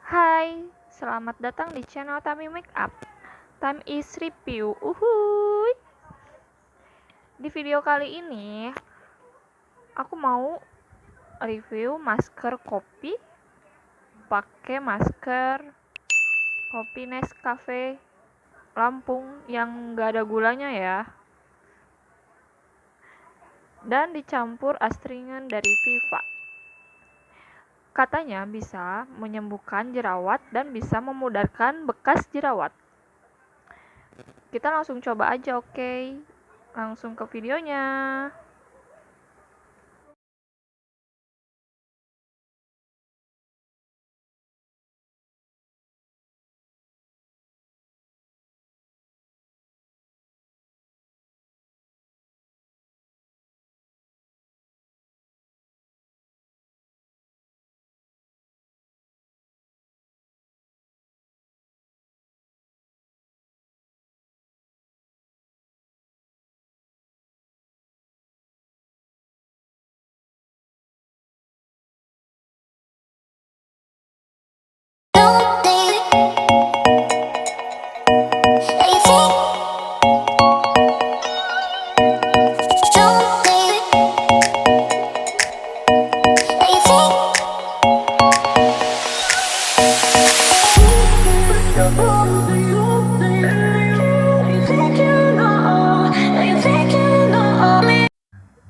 Hai, selamat datang di channel Tami Makeup. Time is review. Uhuy. Di video kali ini, aku mau review masker kopi. Pakai masker kopi Nescafe Lampung yang gak ada gulanya ya. Dan dicampur astringan dari Viva. Katanya bisa menyembuhkan jerawat dan bisa memudarkan bekas jerawat. Kita langsung coba aja, oke? Langsung ke videonya.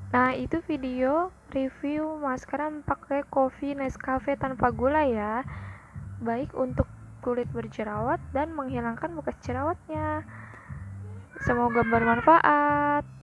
Nah, itu video review maskeran pakai kopi Nescafe tanpa gula ya. Baik untuk kulit berjerawat dan menghilangkan bekas jerawatnya. Semoga bermanfaat.